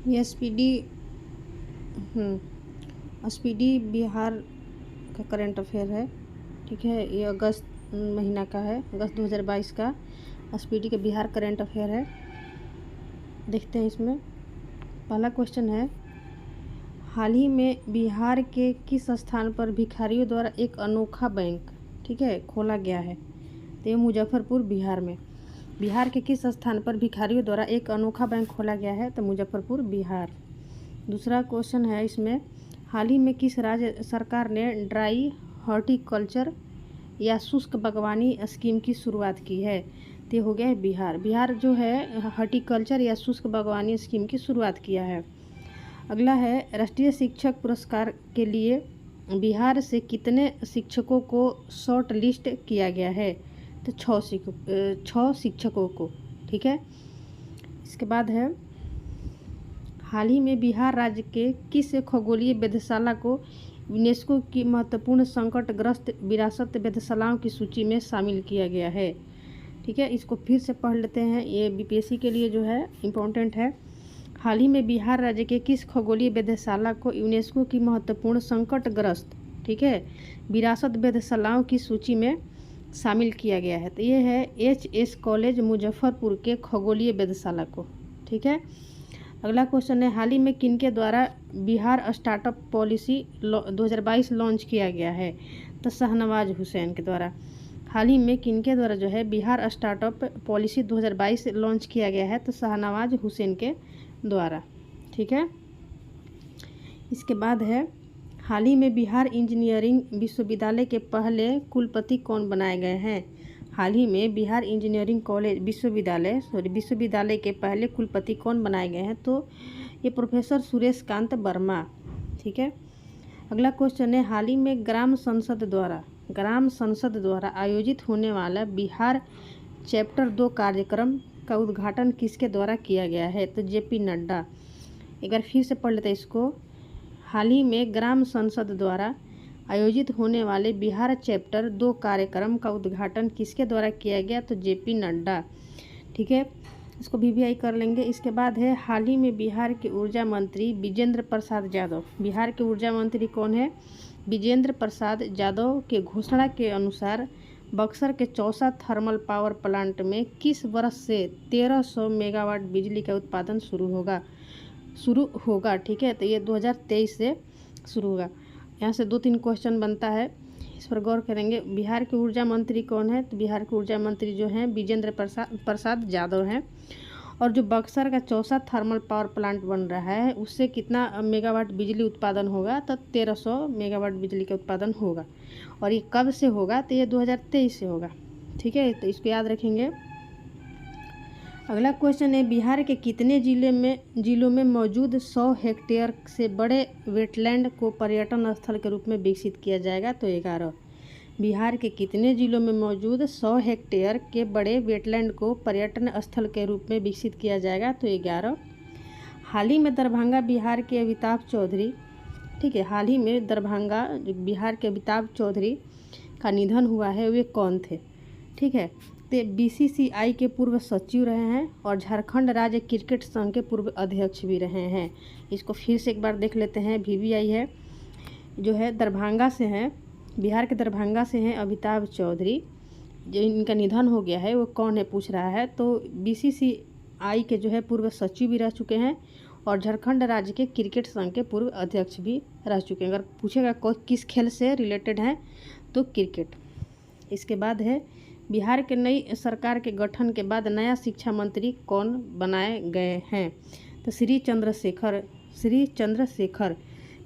ये एसपीडी बिहार का current affair है। ठीक है, ये अगस्त महीना का है, अगस्त 2022 का एसपीडी के बिहार करंट अफेयर है। देखते हैं इसमें पहला क्वेश्चन है, हाल ही में बिहार के किस स्थान पर भिखारियों द्वारा एक अनोखा बैंक, ठीक है, खोला गया है? तो ये मुजफ्फरपुर बिहार में। बिहार के किस स्थान पर भिखारियों द्वारा एक अनोखा बैंक खोला गया है? तो मुजफ्फरपुर बिहार। दूसरा क्वेश्चन है इसमें, हाल ही में किस राज्य सरकार ने ड्राई हॉर्टिकल्चर या शुष्क बागवानी स्कीम की शुरुआत की है? तो हो गया है बिहार। बिहार जो है हॉर्टिकल्चर या शुष्क बागवानी स्कीम की शुरुआत किया है। अगला है, राष्ट्रीय शिक्षक पुरस्कार के लिए बिहार से कितने शिक्षकों को शॉर्ट लिस्ट किया गया है? तो 6 शिक्षकों को। ठीक है, इसके बाद है, हाल ही में बिहार राज्य के किस खगोलीय वेधशाला को यूनेस्को की महत्वपूर्ण संकटग्रस्त विरासत वेधशालाओं की सूची में शामिल किया गया है? ठीक है, इसको फिर से पढ़ लेते हैं, ये बीपीएससी के लिए जो है इम्पोर्टेंट है। हाल ही में बिहार राज्य के किस खगोलीय वेधशाला को यूनेस्को की महत्वपूर्ण संकटग्रस्त, ठीक है, विरासत वेधशालाओं की सूची में शामिल किया गया है? तो ये है एचएस कॉलेज मुजफ्फरपुर के खगोलीय वेधशाला को। ठीक है, अगला क्वेश्चन है, हाल ही में किनके द्वारा बिहार स्टार्टअप पॉलिसी 2022 लॉन्च किया गया है? तो शाहनवाज हुसैन के द्वारा। हाल ही में किनके द्वारा जो है बिहार स्टार्टअप पॉलिसी 2022 लॉन्च किया गया है? तो शाहनवाज हुसैन के द्वारा। ठीक है, इसके बाद है, हाल ही में बिहार इंजीनियरिंग विश्वविद्यालय के पहले कुलपति कौन बनाए गए हैं? हाल ही में बिहार इंजीनियरिंग कॉलेज विश्वविद्यालय के पहले कुलपति कौन बनाए गए हैं? तो ये प्रोफेसर सुरेश कांत वर्मा। ठीक है, अगला क्वेश्चन है, हाल ही में ग्राम संसद द्वारा आयोजित होने वाला बिहार चैप्टर 2 कार्यक्रम का उद्घाटन किसके द्वारा किया गया है? तो जेपी नड्डा। एक बार फिर से पढ़ लेते हैं इसको, हाल ही में ग्राम संसद द्वारा आयोजित होने वाले बिहार चैप्टर 2 कार्यक्रम का उद्घाटन किसके द्वारा किया गया? तो जेपी नड्डा। ठीक है, इसको वीवीआई कर लेंगे। इसके बाद है, हाल ही में बिहार के ऊर्जा मंत्री विजेंद्र प्रसाद यादव, बिहार के ऊर्जा मंत्री कौन है? विजेंद्र प्रसाद यादव के घोषणा के अनुसार बक्सर के चौसा थर्मल पावर प्लांट में किस वर्ष से 1300 मेगावाट बिजली का उत्पादन शुरू होगा? ठीक है, तो ये 2023 से शुरू होगा। यहाँ से 2-3 क्वेश्चन बनता है, इस पर गौर करेंगे। बिहार के ऊर्जा मंत्री कौन है? तो बिहार के ऊर्जा मंत्री जो हैं विजेंद्र प्रसाद यादव हैं। और जो बक्सर का चौसा थर्मल पावर प्लांट बन रहा है उससे कितना मेगावाट बिजली उत्पादन होगा? तो 1300 मेगावाट बिजली का उत्पादन होगा। और ये कब से होगा? तो ये 2023 से होगा। ठीक है, तो इसको याद रखेंगे। अगला क्वेश्चन है, बिहार के कितने जिलों में मौजूद 100 हेक्टेयर से बड़े वेटलैंड को पर्यटन स्थल के रूप में विकसित किया जाएगा? तो 11। बिहार के कितने जिलों में मौजूद 100 हेक्टेयर के बड़े वेटलैंड को पर्यटन स्थल के रूप में विकसित किया जाएगा? तो 11। हाल ही में दरभंगा बिहार के अमिताभ चौधरी, ठीक है, हाल ही में दरभंगा बिहार के अमिताभ चौधरी का निधन हुआ है, वे कौन थे? ठीक है, तो बीसीसीआई के पूर्व सचिव रहे हैं और झारखंड राज्य क्रिकेट संघ के पूर्व अध्यक्ष भी रहे हैं। इसको फिर से एक बार देख लेते हैं, वीवीआई है जो है दरभंगा से हैं, बिहार के दरभंगा से हैं अमिताभ चौधरी, जो इनका निधन हो गया है वो कौन है पूछ रहा है। तो बीसीसीआई के जो है पूर्व सचिव भी रह चुके हैं और झारखंड राज्य के क्रिकेट संघ के पूर्व अध्यक्ष भी रह चुके हैं। अगर पूछेगा किस खेल से रिलेटेड है तो क्रिकेट। इसके बाद है, बिहार के नई सरकार के गठन के बाद नया शिक्षा मंत्री कौन बनाए गए हैं? तो श्री चंद्रशेखर।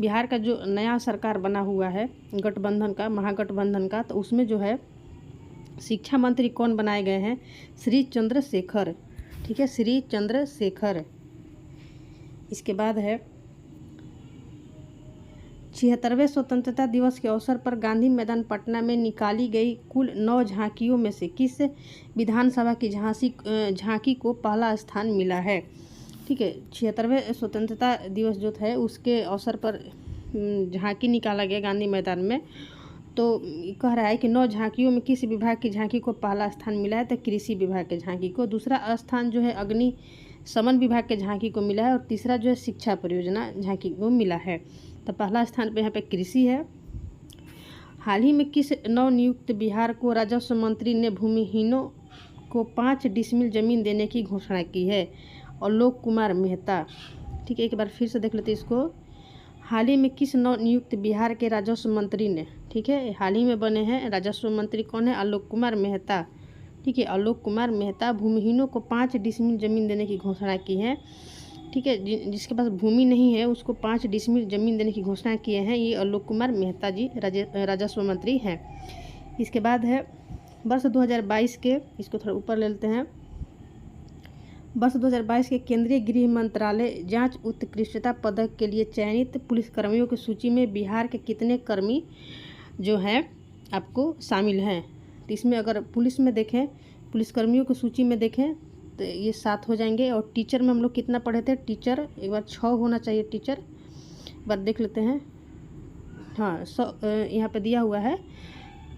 बिहार का जो नया सरकार बना हुआ है महागठबंधन का, तो उसमें जो है शिक्षा मंत्री कौन बनाए गए हैं? श्री चंद्रशेखर। ठीक है, श्री चंद्रशेखर। इसके बाद है, 76वें स्वतंत्रता दिवस के अवसर पर गांधी मैदान पटना में निकाली गई कुल 9 झांकियों में से किस विधानसभा की झांकी को पहला स्थान मिला है? ठीक है, 76वें स्वतंत्रता दिवस जो था उसके अवसर पर झांकी निकाला गया गांधी मैदान में। तो कह रहा है कि 9 झांकियों में किस विभाग की झांकी को पहला स्थान मिला है? तो कृषि विभाग के झांकी को। दूसरा स्थान जो है अग्नि समन विभाग के झांकी को मिला है और तीसरा जो है शिक्षा परियोजना झांकी को मिला है। तो पहला स्थान पे यहाँ पे कृषि है। हाल ही में किस नवनियुक्त बिहार को राजस्व मंत्री ने भूमिहीनों को 5 डिसमिल जमीन देने की घोषणा की है? आलोक कुमार मेहता। ठीक है, एक बार फिर से देख लेते इसको। हाल ही में किस नवनियुक्त बिहार के राजस्व मंत्री ने, ठीक है, हाल ही में बने हैं राजस्व मंत्री कौन है? आलोक कुमार मेहता। ठीक है, आलोक कुमार मेहता भूमिहीनों को 5 डिसमिल जमीन देने की घोषणा की है। ठीक है, जिसके पास भूमि नहीं है उसको 5 डिसमिल जमीन देने की घोषणा किए हैं, ये आलोक कुमार मेहता जी राजस्व मंत्री हैं। इसके बाद है वर्ष 2022 के, इसको थोड़ा ऊपर ले लेते हैं। वर्ष 2022 के केंद्रीय गृह मंत्रालय जांच उत्कृष्टता पदक के लिए चयनित पुलिसकर्मियों की सूची में बिहार के कितने कर्मी जो हैं आपको शामिल हैं? तो इसमें अगर पुलिस में देखें, पुलिसकर्मियों की सूची में देखें तो ये 7 हो जाएंगे। और टीचर में हम लोग कितना पढ़े थे? टीचर एक बार 6 होना चाहिए टीचर। एक बार देख लेते हैं। हाँ, यहाँ पे दिया हुआ है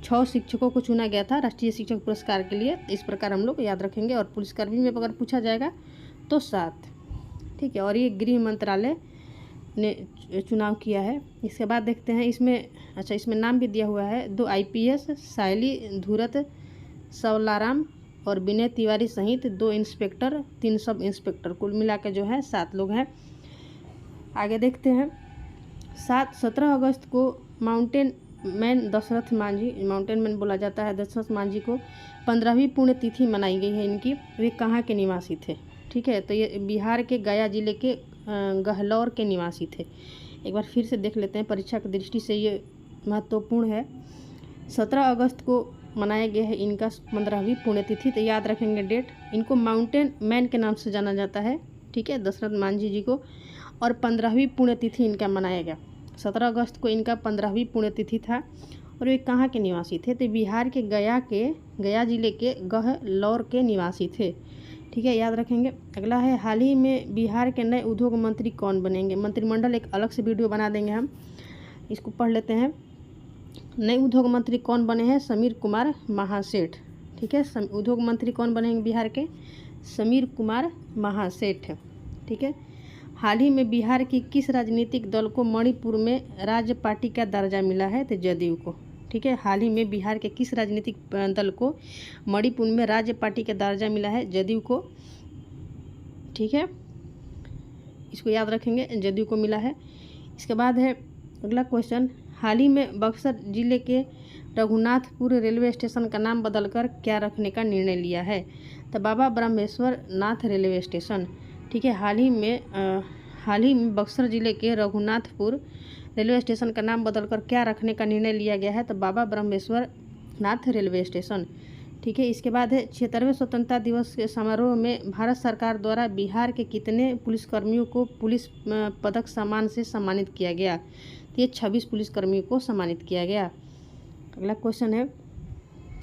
6 शिक्षकों को चुना गया था राष्ट्रीय शिक्षक पुरस्कार के लिए। इस प्रकार हम लोग याद रखेंगे। और पुलिसकर्मी में अगर पूछा जाएगा तो 7। ठीक है, और ये गृह मंत्रालय ने चुनाव किया है। इसके बाद देखते हैं इसमें, अच्छा इसमें नाम भी दिया हुआ है 2 IPS सायली धूरत सवलाराम और विनय तिवारी सहित 2 इंस्पेक्टर 3 सब इंस्पेक्टर, कुल मिला के जो है 7 लोग हैं। आगे देखते हैं। 17 अगस्त को mountain man Dashrath Manjhi, mountain man बोला जाता है दशरथ मांझी को 15वीं पुण्यतिथि मनाई गई है इनकी। वे कहाँ के निवासी थे? ठीक है, तो ये बिहार के गया जिले के गहलौर के निवासी थे। एक बार फिर से देख लेते हैं, परीक्षा की दृष्टि से ये महत्वपूर्ण है। 17 अगस्त को मनाया गया है इनका 15वीं पुण्यतिथि, तो याद रखेंगे डेट। इनको माउंटेन मैन के नाम से जाना जाता है। ठीक है, दशरथ मांझी जी को। और 15वीं पुण्यतिथि इनका मनाया गया। 17 अगस्त को इनका 15वीं पुण्यतिथि था। और वे कहाँ के निवासी थे? तो बिहार के गया जिले के गहलौर के निवासी थे। ठीक है, याद रखेंगे। अगला है, हाल ही में बिहार के नए उद्योग मंत्री कौन बनेंगे? मंत्रिमंडल एक अलग से वीडियो बना देंगे हम, इसको पढ़ लेते हैं। नए उद्योग मंत्री कौन बने हैं? समीर कुमार महासेठ। ठीक है, उद्योग मंत्री कौन बनेंगे बिहार के? समीर कुमार महासेठ। ठीक है, हाल ही में बिहार की किस राजनीतिक दल को मणिपुर में राज्य पार्टी का दर्जा मिला है? तो जदयू को। ठीक है, हाल ही में बिहार के किस राजनीतिक दल को मणिपुर में राज्य पार्टी का दर्जा मिला है? जदयू को। ठीक है, इसको याद रखेंगे, जदयू को मिला है। इसके बाद है अगला क्वेश्चन, हाल ही में बक्सर जिले के रघुनाथपुर रेलवे स्टेशन का नाम बदलकर क्या रखने का निर्णय लिया है? तो बाबा ब्रह्मेश्वर नाथ रेलवे स्टेशन। ठीक है, हाल ही में बक्सर जिले के रघुनाथपुर रेलवे स्टेशन का नाम बदलकर क्या रखने का निर्णय लिया गया है? तो बाबा ब्रह्मेश्वर नाथ रेलवे स्टेशन। ठीक है, इसके बाद है 76वें स्वतंत्रता दिवस के समारोह में भारत सरकार द्वारा बिहार के कितने पुलिसकर्मियों को पुलिस पदक सम्मान से सम्मानित किया गया? तो ये 26 पुलिसकर्मियों को सम्मानित किया गया। अगला क्वेश्चन है,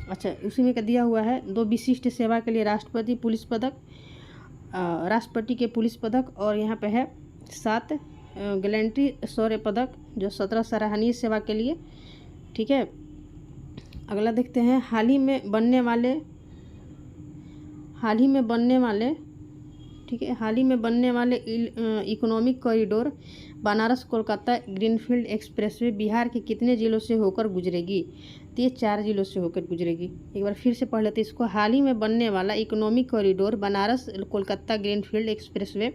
अच्छा उसी में का दिया हुआ है 2 विशिष्ट सेवा के लिए राष्ट्रपति पुलिस पदक, राष्ट्रपति के पुलिस पदक, और यहाँ पे है 7 गैलेंट्री शौर्य पदक जो 17 सराहनीय सेवा के लिए। ठीक है, अगला देखते हैं, हाल ही में बनने वाले economic corridor Banaras Kolkata greenfield expressway Bihar के कितने जिलों से होकर गुजरेगी? तो ये 4 जिलों से होकर गुजरेगी। एक बार फिर से पढ़ लेते हैं इसको। हाल ही में बनने वाला economic corridor Banaras Kolkata greenfield expressway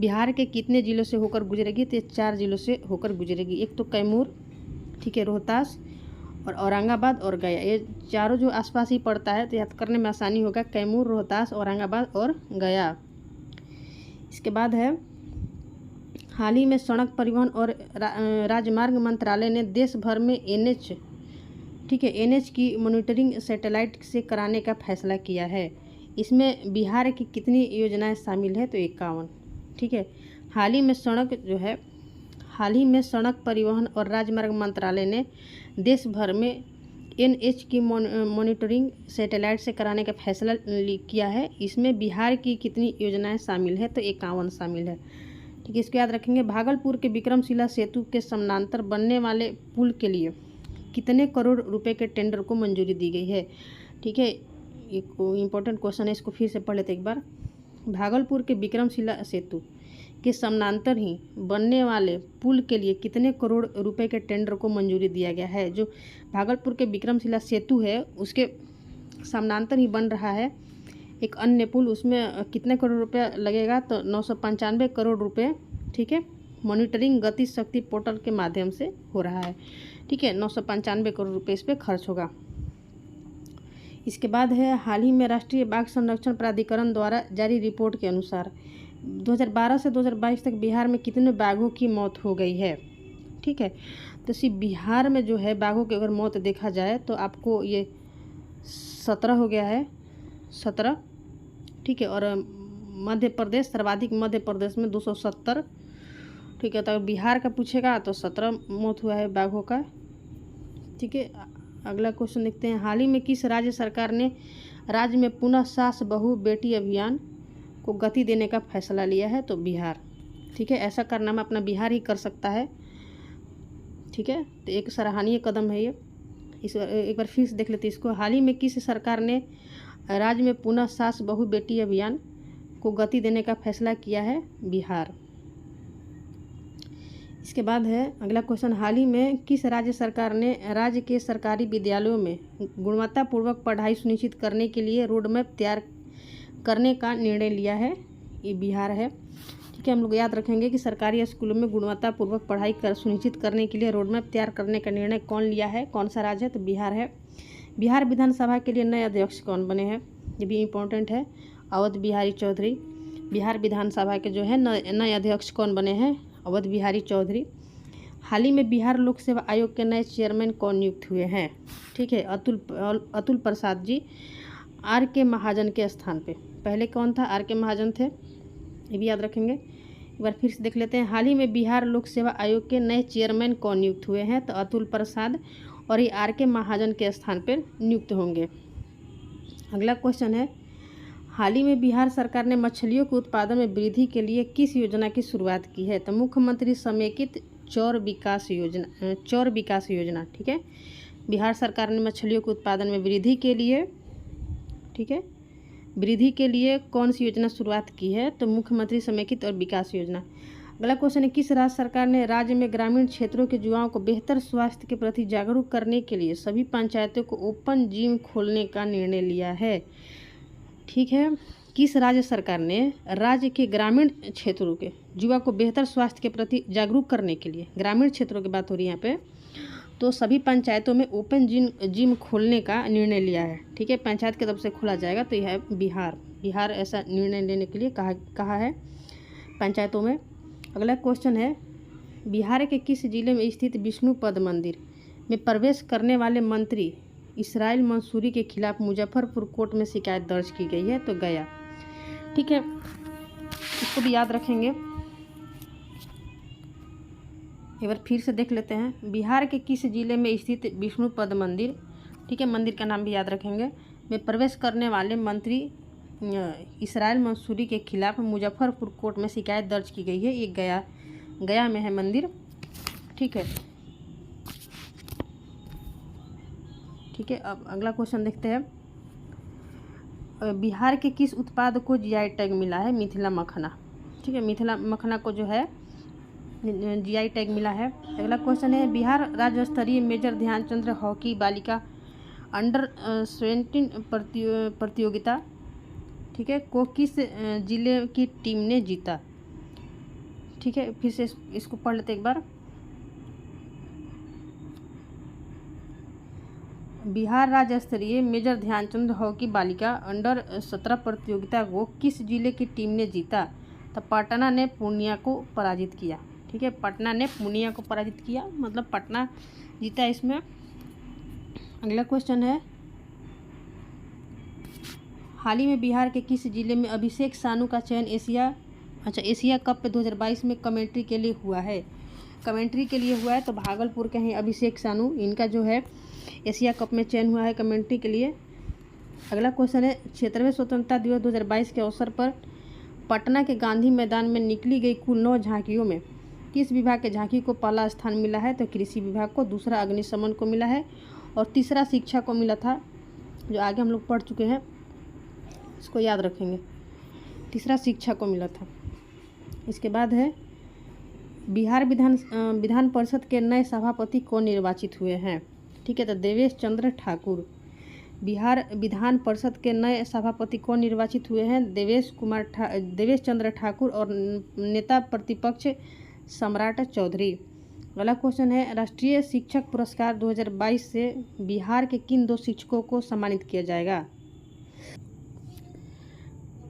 Bihar के कितने जिलों से होकर गुजरेगी? तो ये 4 जिलों से होकर गुजरेगी। एक तो कैमूर, ठीक है, रोहतास और औरंगाबाद और गया, ये चारों जो आसपास ही पड़ता है तो याद करने में आसानी होगा। कैमूर, रोहतास, औरंगाबाद और गया। इसके बाद है, हाल ही में सड़क परिवहन और राजमार्ग मंत्रालय ने देश भर में NH, ठीक है, NH की मॉनिटरिंग सैटेलाइट से कराने का फैसला किया है। इसमें बिहार की कितनी योजनाएं शामिल है? तो 51। ठीक है, हाल ही में सड़क परिवहन और राजमार्ग मंत्रालय ने देश भर में NH की मॉनिटरिंग सैटेलाइट से कराने का फैसला किया है। इसमें बिहार की कितनी योजनाएं शामिल है? तो 51 शामिल है। ठीक है, इसको याद रखेंगे। भागलपुर के विक्रमशिला सेतु के समानांतर बनने वाले पुल के लिए कितने करोड़ रुपए के टेंडर को मंजूरी दी गई है? ठीक है, एक इम्पोर्टेंट क्वेश्चन है, इसको फिर से पढ़ लेते एक बार। भागलपुर के विक्रमशिला सेतु के समानांतर ही बनने वाले पुल के लिए कितने करोड़ रुपए के टेंडर को मंजूरी दिया गया है? जो भागलपुर के विक्रमशिला सेतु है उसके समानांतर ही बन रहा है एक अन्य पुल, उसमें कितने करोड़ रुपया लगेगा? तो 995 करोड़ रुपए, ठीक है, मॉनिटरिंग गति शक्ति पोर्टल के माध्यम से हो रहा है, ठीक है। 995 करोड़ रुपए इस पर खर्च होगा। इसके बाद है हाल ही में राष्ट्रीय बाघ संरक्षण प्राधिकरण द्वारा जारी रिपोर्ट के अनुसार 2012 से 2022 तक बिहार में कितने बाघों की मौत हो गई है, ठीक है। तो सिर्फ बिहार में जो है बाघों की अगर मौत देखा जाए तो आपको ये 17 हो गया है, 17, ठीक है। और मध्य प्रदेश सर्वाधिक, मध्य प्रदेश में 270, ठीक है। तो बिहार का पूछेगा तो 17 मौत हुआ है बाघों का, ठीक है। अगला क्वेश्चन देखते हैं, हाल ही में किस राज्य सरकार ने राज्य में पुनः सास बहू बेटी अभियान को गति देने का फैसला लिया है? तो बिहार, ठीक है। ऐसा कारनामा अपना बिहार ही कर सकता है, ठीक है। तो एक सराहनीय कदम है ये। इस एक बार फिर से देख लेते हैं इसको, हाल ही में किस सरकार ने राज्य में पुनः सास बहू बेटी अभियान को गति देने का फैसला किया है? बिहार। इसके बाद है अगला क्वेश्चन, हाल ही में किस राज्य सरकार ने राज्य के सरकारी विद्यालयों में गुणवत्तापूर्वक पढ़ाई सुनिश्चित करने के लिए रोड मैप तैयार करने का निर्णय लिया है? ये बिहार है, ठीक है। हम लोग याद रखेंगे कि सरकारी स्कूलों में गुणवत्तापूर्वक पढ़ाई सुनिश्चित करने के लिए रोड मैप तैयार करने का निर्णय कौन लिया है, कौन सा राज्य है? तो बिहार है। बिहार विधानसभा के लिए नए अध्यक्ष कौन बने हैं? ये भी इम्पोर्टेंट है, अवध बिहारी चौधरी। बिहार विधानसभा के जो है नए अध्यक्ष कौन बने हैं? अवध बिहारी चौधरी। हाल ही में बिहार लोक सेवा आयोग के नए चेयरमैन कौन नियुक्त हुए हैं? ठीक है, अतुल प्रसाद जी आर के महाजन के स्थान पे। पहले कौन था? आर के महाजन थे, ये भी याद रखेंगे। एक बार फिर से देख लेते हैं, हाल ही में बिहार लोक सेवा आयोग के नए चेयरमैन कौन नियुक्त हुए हैं? तो अतुल प्रसाद, और ये आर के महाजन के स्थान पर नियुक्त होंगे। अगला क्वेश्चन है, हाल ही में बिहार सरकार ने मछलियों के उत्पादन में वृद्धि के लिए किस योजना की शुरुआत की है? तो मुख्यमंत्री समेकित चौर विकास योजना, ठीक है। बिहार सरकार ने मछलियों के उत्पादन में वृद्धि के लिए, ठीक है, वृद्धि के लिए कौन सी योजना शुरुआत की है? तो मुख्यमंत्री समेकित और विकास योजना। अगला क्वेश्चन है, किस राज्य सरकार ने राज्य में ग्रामीण क्षेत्रों के युवाओं को बेहतर स्वास्थ्य के प्रति जागरूक करने के लिए सभी पंचायतों को ओपन जिम खोलने का निर्णय लिया है? ठीक है, किस राज्य सरकार ने राज्य के ग्रामीण क्षेत्रों के युवा को बेहतर स्वास्थ्य के प्रति जागरूक करने के लिए, ग्रामीण क्षेत्रों की बात हो रही है यहाँ पे, तो सभी पंचायतों में ओपन जिम खोलने का निर्णय लिया है? ठीक है, पंचायत की तरफ से खोला जाएगा। तो यह है बिहार ऐसा निर्णय लेने के लिए कहा है पंचायतों में। अगला क्वेश्चन है, बिहार के किस जिले में स्थित विष्णुपद मंदिर में प्रवेश करने वाले मंत्री इसराइल मंसूरी के खिलाफ मुजफ्फरपुर कोर्ट में शिकायत दर्ज की गई है? तो गया, ठीक है, इसको भी याद रखेंगे। एक बार फिर से देख लेते हैं, बिहार के किस जिले में स्थित विष्णुपद मंदिर, ठीक है, मंदिर का नाम भी याद रखेंगे, में प्रवेश करने वाले मंत्री इसराइल मंसूरी के खिलाफ मुजफ्फरपुर कोर्ट में शिकायत दर्ज की गई है? ये गया में है मंदिर, ठीक है। ठीक है, अब अगला क्वेश्चन देखते हैं, बिहार के किस उत्पाद को जीआई टैग मिला है? मिथिला मखना, ठीक है, मिथिला मखना को जो है जीआई टैग मिला है। अगला क्वेश्चन है, बिहार राज्य स्तरीय मेजर ध्यानचंद हॉकी बालिका अंडर 17 प्रतियोगिता, ठीक है, को किस जिले की टीम ने जीता? ठीक है, फिर से इसको पढ़ लेते एक बार। बिहार राज्य स्तरीय मेजर ध्यानचंद हॉकी बालिका अंडर 17 प्रतियोगिता को किस जिले की टीम ने जीता? तो पटना ने पूर्णिया को पराजित किया, ठीक है, पटना ने पूर्णिया को पराजित किया, मतलब पटना जीता इसमें। अगला क्वेश्चन है, हाल ही में बिहार के किस जिले में अभिषेक सानू का चयन एशिया कप 2022 में कमेंट्री के लिए हुआ है? कमेंट्री के लिए हुआ है तो भागलपुर के हैं अभिषेक सानू, इनका जो है एशिया कप में चयन हुआ है कमेंट्री के लिए। अगला क्वेश्चन है, 76वें स्वतंत्रता दिवस 2022 के अवसर पर पटना के गांधी मैदान में निकली गई कुल 9 झांकियों में किस विभाग के झांकी को पहला स्थान मिला है? तो कृषि विभाग को, दूसरा अग्निशमन को मिला है, और तीसरा शिक्षा को मिला था, जो आगे हम लोग पढ़ चुके हैं, इसको याद रखेंगे। तीसरा शिक्षा को मिला था। इसके बाद है बिहार विधान परिषद के नए सभापति कौन निर्वाचित हुए हैं। ठीक है, तो देवेश चंद्र ठाकुर। बिहार विधान परिषद के नए सभापति कौन निर्वाचित हुए हैं। देवेश चंद्र ठाकुर और नेता प्रतिपक्ष सम्राट चौधरी। अगला क्वेश्चन है राष्ट्रीय शिक्षक पुरस्कार 2022 से बिहार के किन 2 शिक्षकों को सम्मानित किया जाएगा।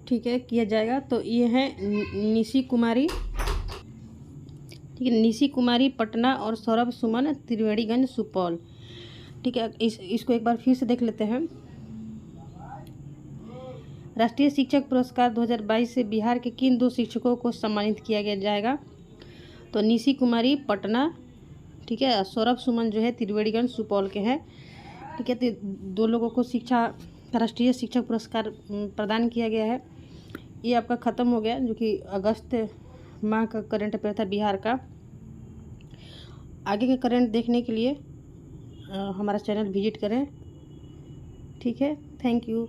ठीक है, किया जाएगा। तो ये है निशी कुमारी, ठीक है, निशी कुमारी पटना और सौरभ सुमन त्रिवेणीगंज सुपौल। ठीक है, इसको एक बार फिर से देख लेते हैं। राष्ट्रीय शिक्षक पुरस्कार 2022 से बिहार के किन 2 शिक्षकों को सम्मानित किया जाएगा। तो निशी कुमारी पटना, ठीक है, सौरभ सुमन जो है त्रिवेणीगंज सुपौल के हैं। ठीक है, तो 2 लोगों को राष्ट्रीय शिक्षक पुरस्कार प्रदान किया गया है। ये आपका ख़त्म हो गया, जो कि अगस्त माह का करंट अफेयर था बिहार का। आगे के करंट देखने के लिए हमारा चैनल विजिट करें। ठीक है, थैंक यू।